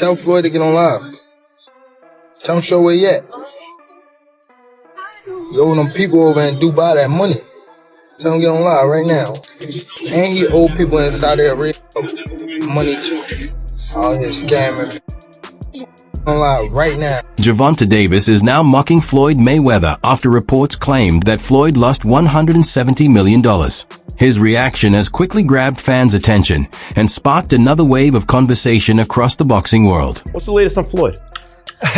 Tell Floyd to get on live. Tell him show where he at. You owe them people over in Dubai that money. Tell him get on live right now. And he owe people in Saudi Arabia money too. All his scamming. On live right now. Gervonta Davis is now mocking Floyd Mayweather after reports claimed that Floyd lost $170 million. His reaction has quickly grabbed fans' attention and sparked another wave of conversation across the boxing world. What's the latest on Floyd?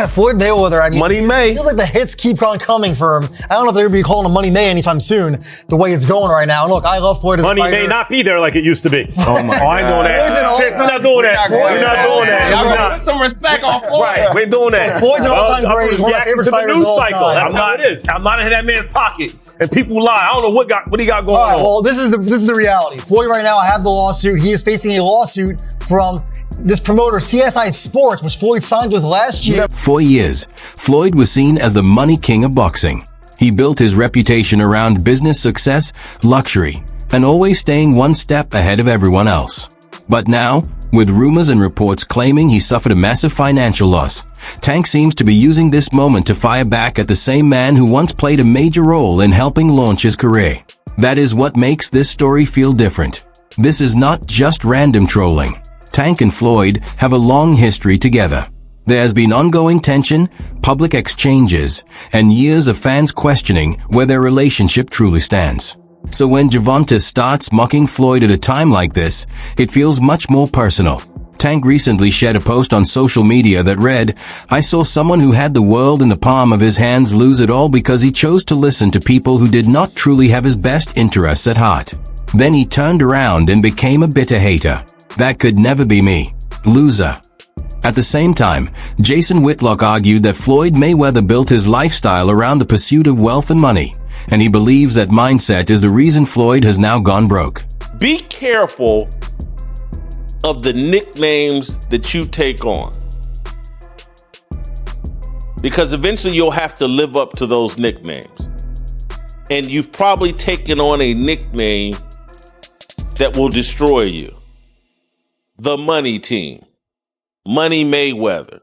Floyd Mayweather, I mean, Money May. Feels like the hits keep on coming for him. I don't know if they're going to be calling him Money May anytime soon, the way it's going right now. And look, I love Floyd as a Money fighter. may not be there like it used to be. Oh my I ain't doing that. Shit, we're not doing that. We're not doing that. We're not. Put some respect on Floyd. Right, we're doing that. Floyd's an all-time great. He's one of my favorite fighters of all time. That's how it is. I'm not in that man's pocket. And people lie. I don't know what he got going All right, on. well, this is the reality. Floyd right now, I have the lawsuit. He is facing a lawsuit from this promoter, CSI Sports, which Floyd signed with last year. For years, Floyd was seen as the money king of boxing. He built his reputation around business success, luxury, and always staying one step ahead of everyone else. But now, with rumors and reports claiming he suffered a massive financial loss, Tank seems to be using this moment to fire back at the same man who once played a major role in helping launch his career. That is what makes this story feel different. This is not just random trolling. Tank and Floyd have a long history together. There has been ongoing tension, public exchanges, and years of fans questioning where their relationship truly stands. So when Gervonta starts mocking Floyd at a time like this, it feels much more personal. Tank recently shared a post on social media that read, "I saw someone who had the world in the palm of his hands lose it all because he chose to listen to people who did not truly have his best interests at heart. Then he turned around and became a bitter hater. That could never be me. Loser." At the same time, Jason Whitlock argued that Floyd Mayweather built his lifestyle around the pursuit of wealth and money, and he believes that mindset is the reason Floyd has now gone broke. Be careful of the nicknames that you take on, because eventually you'll have to live up to those nicknames. And you've probably taken on a nickname that will destroy you. The Money Team. Money Mayweather.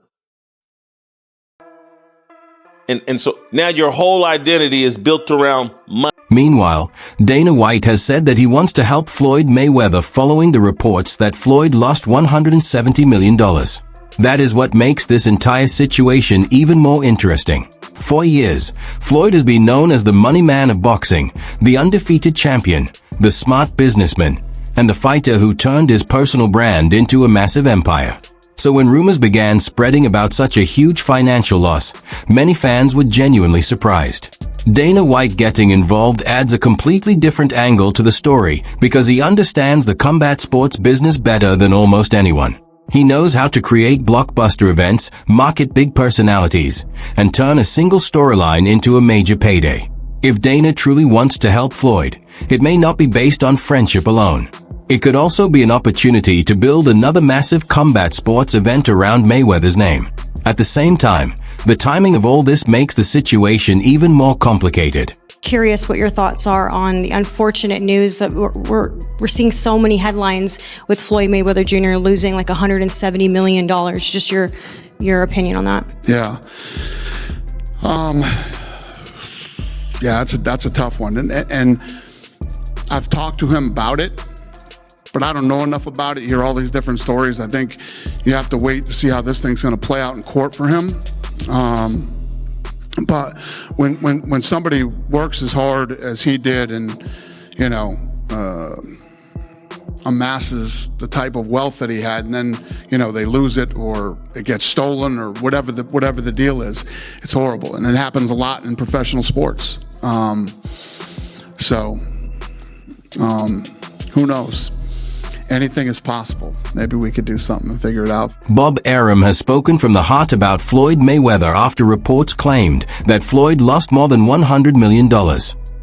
And so now your whole identity is built around money. Meanwhile, Dana White has said that he wants to help Floyd Mayweather following the reports that Floyd lost $170 million. That is what makes this entire situation even more interesting. For years, Floyd has been known as the money man of boxing, the undefeated champion, the smart businessman, and the fighter who turned his personal brand into a massive empire. So when rumors began spreading about such a huge financial loss, many fans were genuinely surprised. Dana White getting involved adds a completely different angle to the story because he understands the combat sports business better than almost anyone. He knows how to create blockbuster events, market big personalities, and turn a single storyline into a major payday. If Dana truly wants to help Floyd, it may not be based on friendship alone. It could also be an opportunity to build another massive combat sports event around Mayweather's name. At the same time, the timing of all this makes the situation even more complicated. Curious what your thoughts are on the unfortunate news that we're seeing so many headlines with Floyd Mayweather Jr. losing like $170 million. Just your opinion on that. Yeah. Yeah, that's a tough one. And I've talked to him about it, but I don't know enough about it. You hear all these different stories. I think you have to wait to see how this thing's going to play out in court for him. But when somebody works as hard as he did and, you know, amasses the type of wealth that he had, and then, you know, they lose it or it gets stolen or whatever the deal is, it's horrible. And it happens a lot in professional sports. Who knows? Anything is possible. Maybe we could do something and figure it out. Bob Arum has spoken from the heart about Floyd Mayweather after reports claimed that Floyd lost more than $100 million.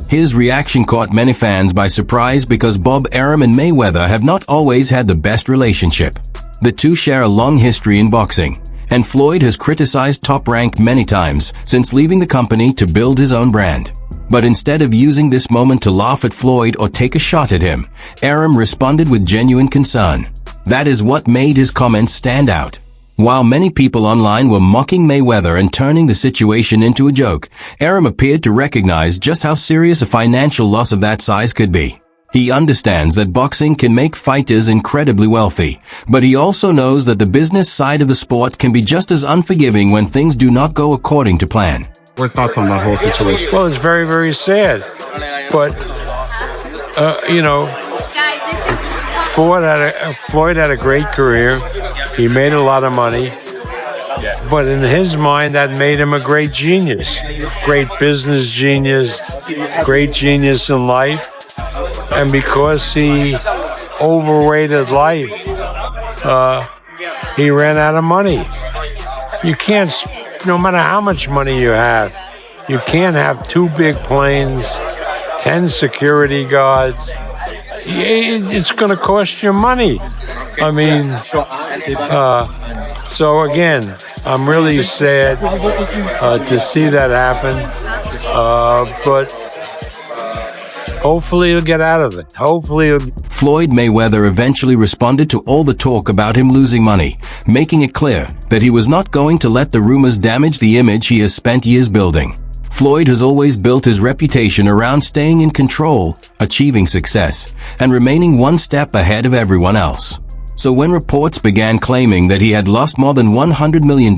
His reaction caught many fans by surprise because Bob Arum and Mayweather have not always had the best relationship. The two share a long history in boxing, and Floyd has criticized Top Rank many times since leaving the company to build his own brand. But instead of using this moment to laugh at Floyd or take a shot at him, Arum responded with genuine concern. That is what made his comments stand out. While many people online were mocking Mayweather and turning the situation into a joke, Arum appeared to recognize just how serious a financial loss of that size could be. He understands that boxing can make fighters incredibly wealthy, but he also knows that the business side of the sport can be just as unforgiving when things do not go according to plan. What thoughts on that whole situation? Well, it's very, very sad. But, Floyd had a great career. He made a lot of money. But in his mind, that made him a great genius. Great business genius, great genius in life. And because he overrated life, he ran out of money. You can't, no matter how much money you have, you can't have 2 big planes, 10 security guards. It's going to cost you money. I mean, so again, I'm really sad to see that happen, but hopefully he'll get out of it. Floyd Mayweather eventually responded to all the talk about him losing money, making it clear that he was not going to let the rumors damage the image he has spent years building. Floyd has always built his reputation around staying in control, achieving success, and remaining one step ahead of everyone else. So when reports began claiming that he had lost more than $100 million,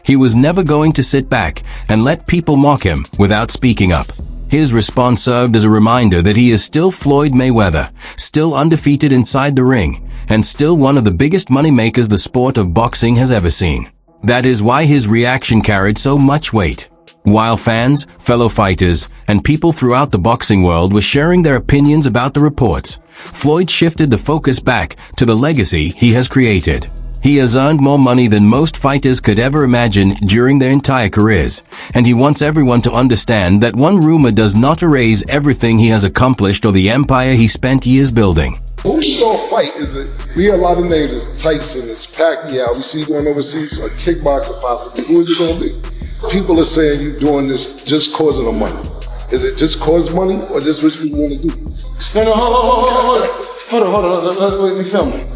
he was never going to sit back and let people mock him without speaking up. His response served as a reminder that he is still Floyd Mayweather, still undefeated inside the ring, and still one of the biggest moneymakers the sport of boxing has ever seen. That is why his reaction carried so much weight. While fans, fellow fighters, and people throughout the boxing world were sharing their opinions about the reports, Floyd shifted the focus back to the legacy he has created. He has earned more money than most fighters could ever imagine during their entire careers, and he wants everyone to understand that one rumor does not erase everything he has accomplished or the empire he spent years building. Who we saw fight is it? We hear a lot of names. It's Tyson, it's Pacquiao. We see going overseas, a kickboxer possibly. Who is it going to be? People are saying you're doing this just cause of the money. Is it just cause money or just what you want to do? No, hold on. Let me film it.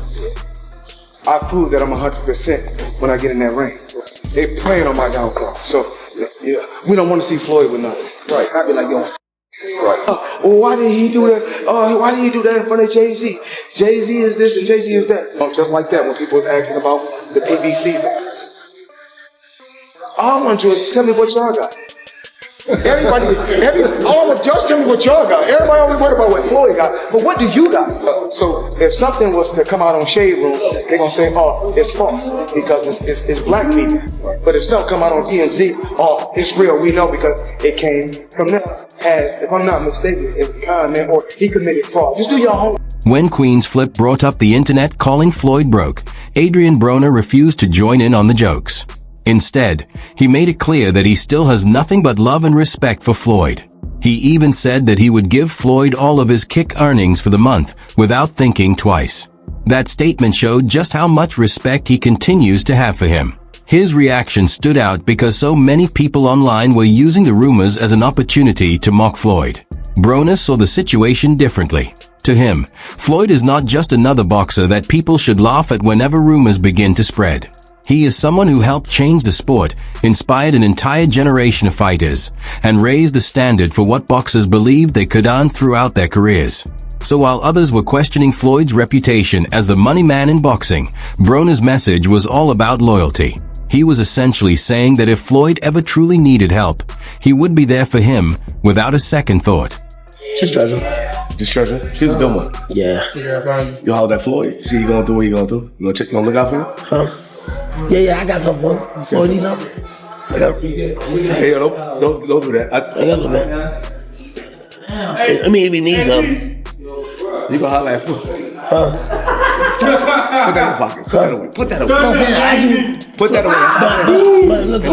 I prove that I'm 100% when I get in that ring. They playing on my downfall. So, yeah, we don't want to see Floyd with nothing. Right. I be like, yo. Right. Why did he do that? Why did he do that in front of Jay-Z? Jay-Z is this and Jay-Z is that. Just like that when people was asking about the PBC thing. All I want you to tell me what y'all got. Just tell me what y'all got. Everybody only worry about what Floyd got, but what do you got? So if something was to come out on Shade Room, they're gonna say, oh, it's false because it's black people. But if something come out on TMZ, oh, it's real, we know because it came from them. As if I'm not mistaken, it's con man or he committed fraud. Just do your homework. When Queen's Flip brought up the internet calling Floyd broke, Adrien Broner refused to join in on the jokes. Instead, he made it clear that he still has nothing but love and respect for Floyd. He even said that he would give Floyd all of his kick earnings for the month without thinking twice. That statement showed just how much respect he continues to have for him. His reaction stood out because so many people online were using the rumors as an opportunity to mock Floyd. Broner saw the situation differently. To him, Floyd is not just another boxer that people should laugh at whenever rumors begin to spread. He is someone who helped change the sport, inspired an entire generation of fighters, and raised the standard for what boxers believed they could earn throughout their careers. So while others were questioning Floyd's reputation as the money man in boxing, Broner's message was all about loyalty. He was essentially saying that if Floyd ever truly needed help, he would be there for him without a second thought. Just trust him. Just trust him. He's a good one. Yeah. You holler at Floyd. See he going through what he going through. You gonna look out for him? Huh? Yeah, I got something for him. Floyd needs something. Hey, don't do that. I got a little bit. I mean, if he needs something, you gonna holler at Floyd. Huh? Put that in your pocket. Put that away. Put that away. But look,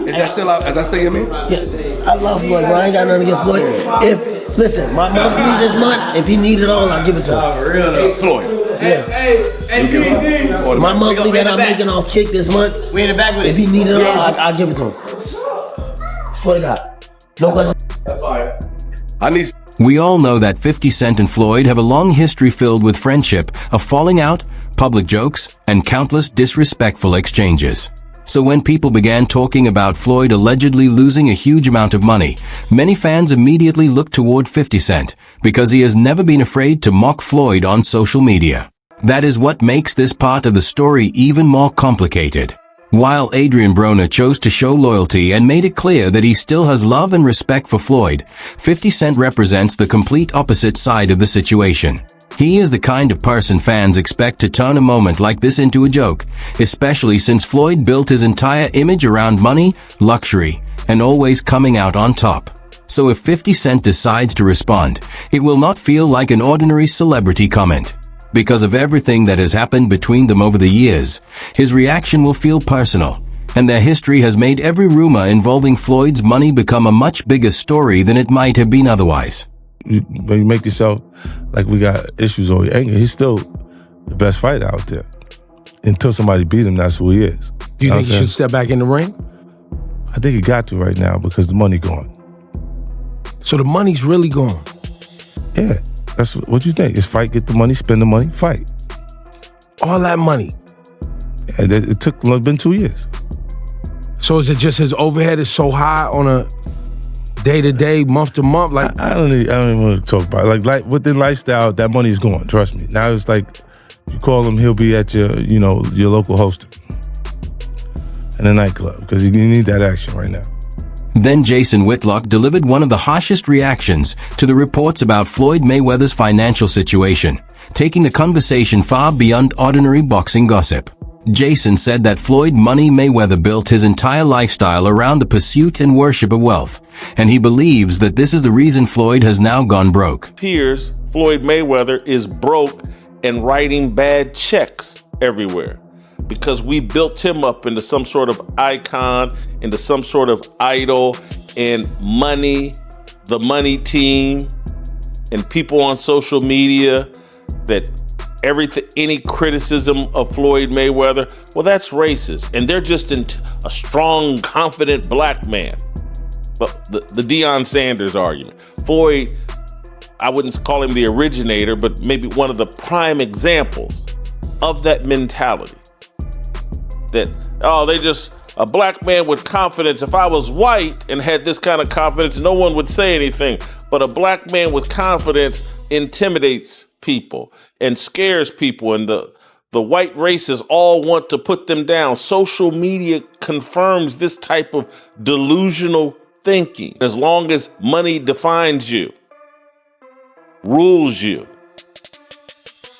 is that still your man? Yeah, I love Floyd, bro. I ain't got nothing against Floyd. Listen, my monthly this month, if he need it all, I'll give it to him. Hey, Floyd. Yeah. Hey, my monthly that I'm making off kick this month, we in the back with it. If he need it all, I'll give it to him. Swear to God. No question. We all know that 50 Cent and Floyd have a long history filled with friendship, a falling out, public jokes, and countless disrespectful exchanges. So when people began talking about Floyd allegedly losing a huge amount of money, many fans immediately looked toward 50 Cent because he has never been afraid to mock Floyd on social media. That is what makes this part of the story even more complicated. While Adrien Broner chose to show loyalty and made it clear that he still has love and respect for Floyd, 50 Cent represents the complete opposite side of the situation. He is the kind of person fans expect to turn a moment like this into a joke, especially since Floyd built his entire image around money, luxury, and always coming out on top. So if 50 Cent decides to respond, it will not feel like an ordinary celebrity comment. Because of everything that has happened between them over the years, his reaction will feel personal, and their history has made every rumor involving Floyd's money become a much bigger story than it might have been otherwise. You make yourself like we got issues over anger. He's still the best fighter out there. Until somebody beat him, that's who he is. Do you think he should step back in the ring? I think he got to right now because the money gone. So the money's really gone? Yeah, that's what you think. It's fight, get the money, spend the money, fight. All that money? Yeah, it's been 2 years. So is it just his overhead is so high on a day-to-day, month-to-month? Like I don't even want to talk about it. Like with the lifestyle, that money is gone, trust me. Now it's like, you call him, he'll be at your local hosting in a nightclub because you need that action right now. Then Jason Whitlock delivered one of the harshest reactions to the reports about Floyd Mayweather's financial situation, taking the conversation far beyond ordinary boxing gossip. Jason said that Floyd Money Mayweather built his entire lifestyle around the pursuit and worship of wealth, and he believes that this is the reason Floyd has now gone broke. Appears Floyd Mayweather is broke and writing bad checks everywhere because we built him up into some sort of icon, into some sort of idol, and money, the money team, and people on social media that any criticism of Floyd Mayweather, well, that's racist. And they're just a strong, confident black man. But the Deion Sanders argument. Floyd, I wouldn't call him the originator, but maybe one of the prime examples of that mentality. That, they just a black man with confidence. If I was white and had this kind of confidence, no one would say anything. But a black man with confidence intimidates people and scares people, and the white races all want to put them down. Social media confirms this type of delusional thinking. As long as money defines you, rules you,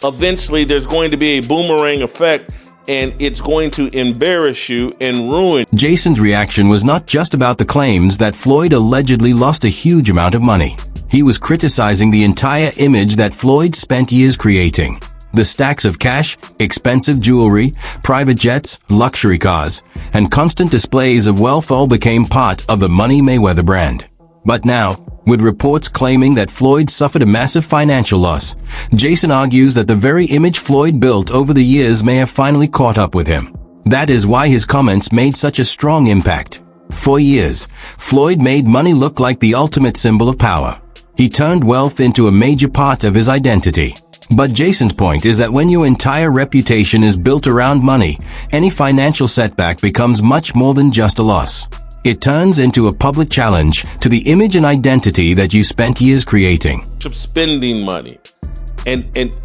eventually there's going to be a boomerang effect, and it's going to embarrass you and ruin. Jason's reaction was not just about the claims that Floyd allegedly lost a huge amount of money. He was criticizing the entire image that Floyd spent years creating. The stacks of cash, expensive jewelry, private jets, luxury cars, and constant displays of wealth all became part of the Money Mayweather brand. But now, with reports claiming that Floyd suffered a massive financial loss, Jason argues that the very image Floyd built over the years may have finally caught up with him. That is why his comments made such a strong impact. For years, Floyd made money look like the ultimate symbol of power. He turned wealth into a major part of his identity. But Jason's point is that when your entire reputation is built around money, any financial setback becomes much more than just a loss. It turns into a public challenge to the image and identity that you spent years creating. Spending money, and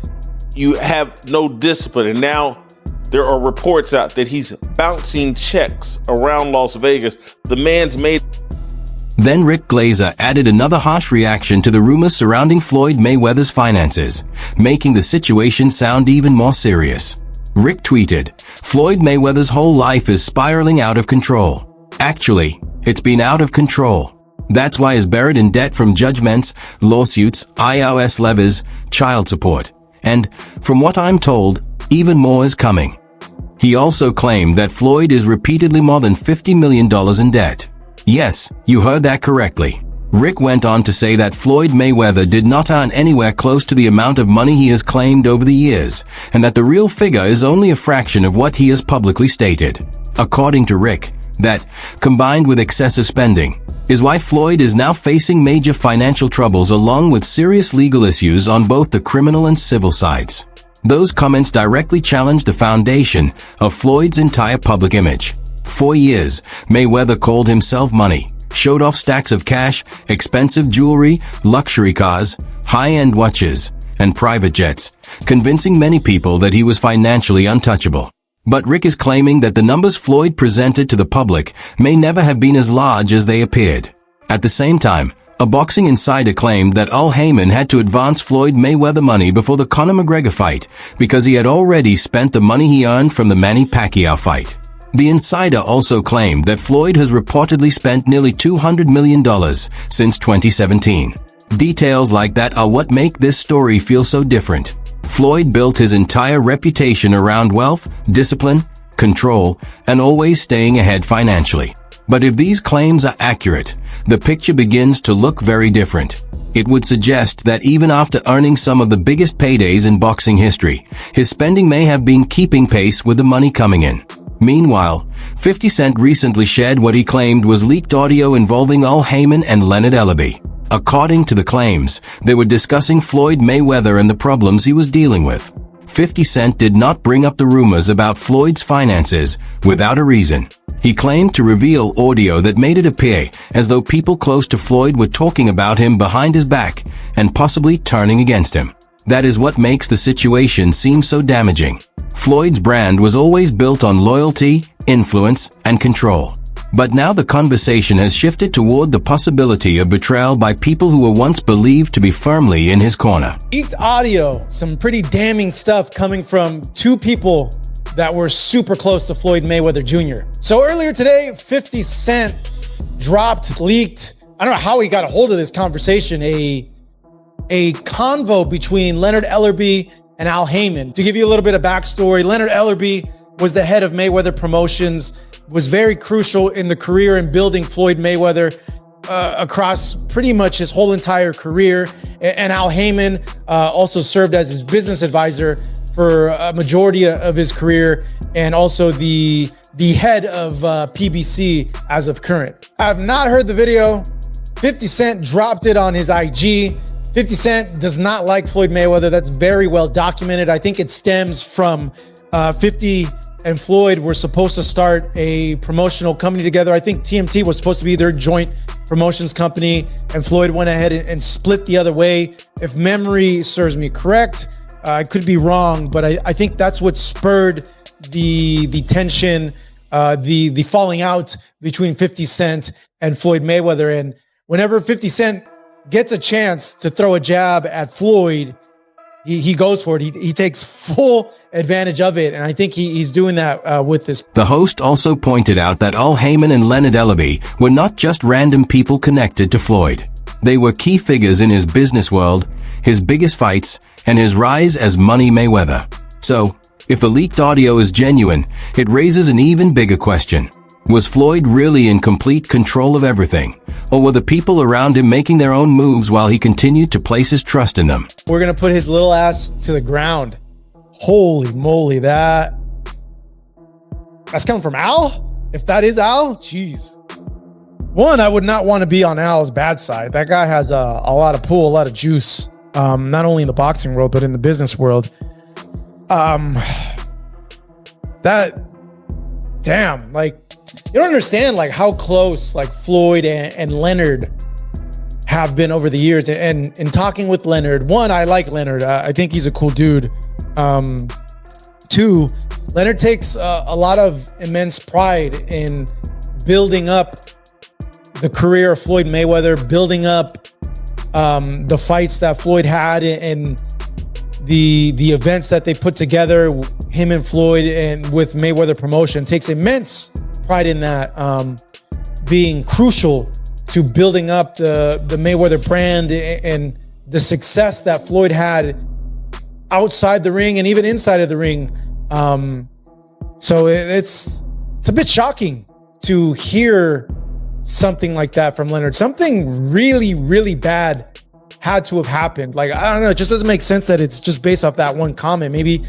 you have no discipline. And now there are reports out that he's bouncing checks around Las Vegas. The man's made. Then Rick Glaser added another harsh reaction to the rumors surrounding Floyd Mayweather's finances, making the situation sound even more serious. Rick tweeted, "Floyd Mayweather's whole life is spiraling out of control. Actually, it's been out of control. That's why he's buried in debt from judgments, lawsuits, IRS levies, child support. And, from what I'm told, even more is coming." He also claimed that Floyd is repeatedly more than $50 million in debt. Yes, you heard that correctly. Rick went on to say that Floyd Mayweather did not earn anywhere close to the amount of money he has claimed over the years, and that the real figure is only a fraction of what he has publicly stated. According to Rick, that, combined with excessive spending, is why Floyd is now facing major financial troubles along with serious legal issues on both the criminal and civil sides. Those comments directly challenged the foundation of Floyd's entire public image. For years, Mayweather called himself money, showed off stacks of cash, expensive jewelry, luxury cars, high-end watches, and private jets, convincing many people that he was financially untouchable. But Rick is claiming that the numbers Floyd presented to the public may never have been as large as they appeared. At the same time, a boxing insider claimed that Haymon had to advance Floyd Mayweather money before the Conor McGregor fight because he had already spent the money he earned from the Manny Pacquiao fight. The insider also claimed that Floyd has reportedly spent nearly $200 million since 2017. Details like that are what make this story feel so different. Floyd built his entire reputation around wealth, discipline, control, and always staying ahead financially. But if these claims are accurate, the picture begins to look very different. It would suggest that even after earning some of the biggest paydays in boxing history, his spending may have been keeping pace with the money coming in. Meanwhile, 50 Cent recently shared what he claimed was leaked audio involving Haymon and Leonard Ellerbe. According to the claims, they were discussing Floyd Mayweather and the problems he was dealing with. 50 Cent did not bring up the rumors about Floyd's finances without a reason. He claimed to reveal audio that made it appear as though people close to Floyd were talking about him behind his back and possibly turning against him. That is what makes the situation seem so damaging. Floyd's brand was always built on loyalty, influence, and control. But now the conversation has shifted toward the possibility of betrayal by people who were once believed to be firmly in his corner. Leaked audio, some pretty damning stuff coming from two people that were super close to Floyd Mayweather Jr. So earlier today, 50 Cent leaked, I don't know how he got a hold of this conversation, a convo between Leonard Ellerbe and Haymon. To give you a little bit of backstory, Leonard Ellerbe was the head of Mayweather Promotions, was very crucial in the career and building Floyd Mayweather across pretty much his whole entire career. And Haymon also served as his business advisor for a majority of his career, and also the head of PBC as of current. I have not heard the video. 50 Cent dropped it on his IG. 50 Cent does not like Floyd Mayweather. That's very well documented. I think it stems from 50 and Floyd were supposed to start a promotional company together. I think TMT was supposed to be their joint promotions company, and Floyd went ahead and split the other way. If memory serves me correct, I could be wrong, but I think that's what spurred the tension, the falling out between 50 Cent and Floyd Mayweather. And whenever 50 Cent gets a chance to throw a jab at Floyd, he goes for it. He takes full advantage of it, and I think he's doing that with this. The host also pointed out that Haymon and Leonard Ellerbe were not just random people connected to Floyd. They were key figures in his business world, his biggest fights, and his rise as Money Mayweather. So, if the leaked audio is genuine, it raises an even bigger question. Was Floyd really in complete control of everything? Or were the people around him making their own moves while he continued to place his trust in them? We're going to put his little ass to the ground. Holy moly, that's coming from Al? If that is Al, jeez. One, I would not want to be on Al's bad side. That guy has a lot of pull, a lot of juice, not only in the boxing world, but in the business world. Damn, like, you don't understand like how close like Floyd and Leonard have been over the years. And in talking with Leonard, one, I like Leonard. I think he's a cool dude. Two, Leonard takes a lot of immense pride in building up the career of Floyd Mayweather, building up the fights that Floyd had and the events that they put together, him and Floyd and with Mayweather Promotion. Takes immense pride in that, being crucial to building up the Mayweather brand and the success that Floyd had outside the ring and even inside of the ring. So it's a bit shocking to hear something like that from Leonard. Something really, really bad had to have happened. Like, I don't know, it just doesn't make sense that it's just based off that one comment. Maybe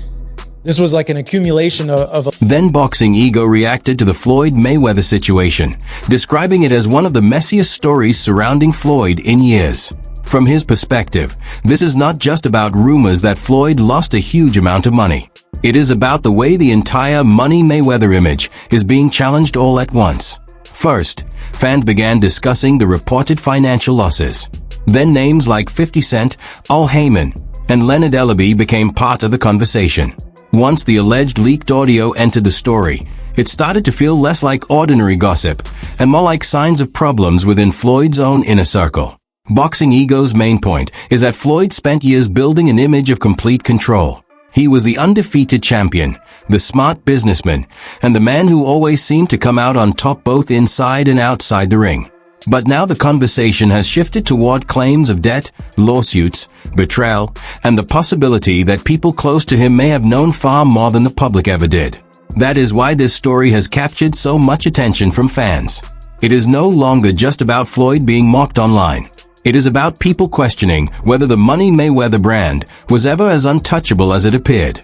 this was like an accumulation of Then Boxing Ego reacted to the Floyd Mayweather situation, describing it as one of the messiest stories surrounding Floyd in years. From his perspective, this is not just about rumors that Floyd lost a huge amount of money. It is about the way the entire Money Mayweather image is being challenged all at once. First, fans began discussing the reported financial losses. Then names like 50 Cent, Haymon, and Leonard Ellerbe became part of the conversation. Once the alleged leaked audio entered the story, it started to feel less like ordinary gossip and more like signs of problems within Floyd's own inner circle. Boxing Ego's main point is that Floyd spent years building an image of complete control. He was the undefeated champion, the smart businessman, and the man who always seemed to come out on top both inside and outside the ring. But now the conversation has shifted toward claims of debt, lawsuits, betrayal, and the possibility that people close to him may have known far more than the public ever did. That is why this story has captured so much attention from fans. It is no longer just about Floyd being mocked online. It is about people questioning whether the Money Mayweather brand was ever as untouchable as it appeared.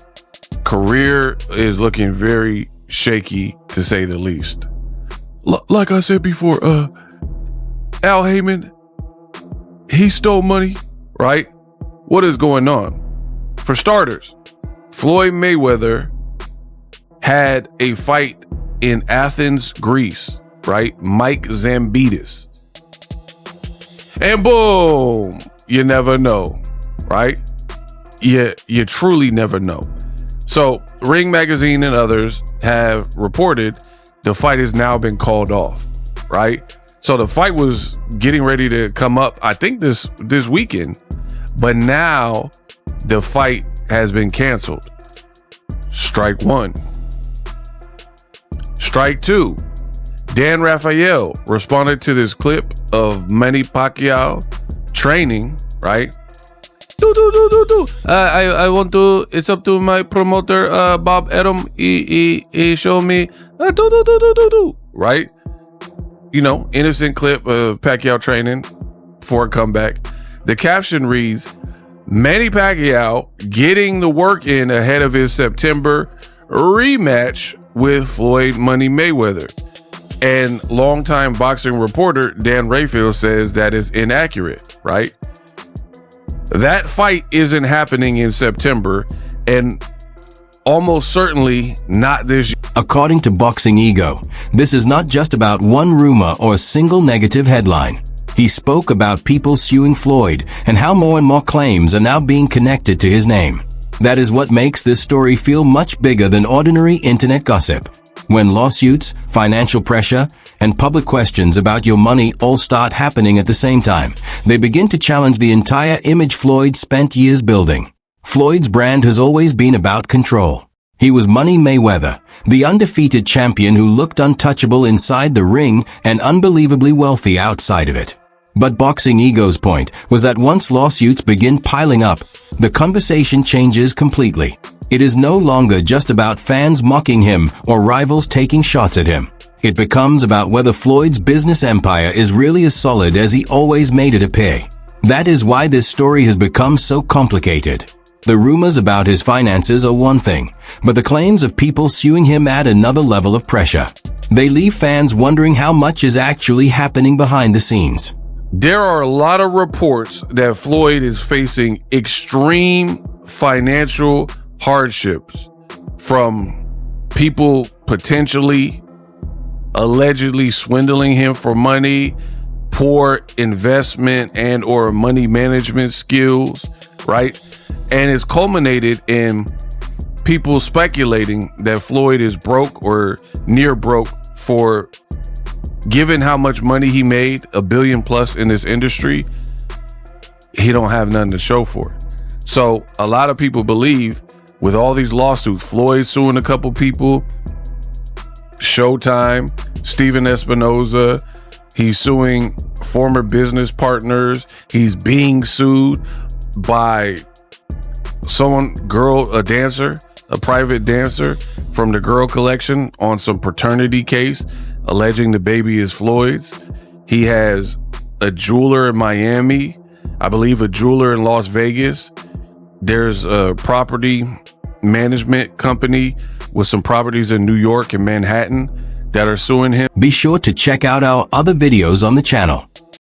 Career is looking very shaky, to say the least. Like I said before, Al Haymon, he stole money, right? What is going on? For starters, Floyd Mayweather had a fight in Athens, Greece, right? Mike Zambidis. And boom, you never know, right? You truly never know. So Ring Magazine and others have reported the fight has now been called off, right? So the fight was getting ready to come up, I think this weekend, but now the fight has been canceled. Strike one. Strike two. Dan Rafael responded to this clip of Manny Pacquiao training, right? I want to, it's up to my promoter, Bob Arum. He showed me, right? You know, innocent clip of Pacquiao training for a comeback. The caption reads, Manny Pacquiao getting the work in ahead of his September rematch with Floyd Money Mayweather. And longtime boxing reporter Dan Rafael says that is inaccurate, right? That fight isn't happening in September and almost certainly not this year. According to Boxing Ego, this is not just about one rumor or a single negative headline. He spoke about people suing Floyd and how more and more claims are now being connected to his name. That is what makes this story feel much bigger than ordinary internet gossip. When lawsuits, financial pressure, and public questions about your money all start happening at the same time, they begin to challenge the entire image Floyd spent years building. Floyd's brand has always been about control. He was Money Mayweather, the undefeated champion who looked untouchable inside the ring and unbelievably wealthy outside of it. But Boxing Ego's point was that once lawsuits begin piling up, the conversation changes completely. It is no longer just about fans mocking him or rivals taking shots at him. It becomes about whether Floyd's business empire is really as solid as he always made it appear. That is why this story has become so complicated. The rumors about his finances are one thing, but the claims of people suing him add another level of pressure. They leave fans wondering how much is actually happening behind the scenes. There are a lot of reports that Floyd is facing extreme financial hardships from people potentially, allegedly swindling him for money, poor investment and or money management skills, right? And it's culminated in people speculating that Floyd is broke or near broke for, given how much money he made, $1 billion plus in this industry, he don't have nothing to show for it. So a lot of people believe with all these lawsuits, Floyd suing a couple people, Showtime, Steven Espinoza, he's suing former business partners, he's being sued by a dancer, a private dancer from the Girl Collection on some paternity case, alleging the baby is Floyd's. He has a jeweler in Miami, I believe a jeweler in Las Vegas. There's a property management company with some properties in New York and Manhattan that are suing him. Be sure to check out our other videos on the channel.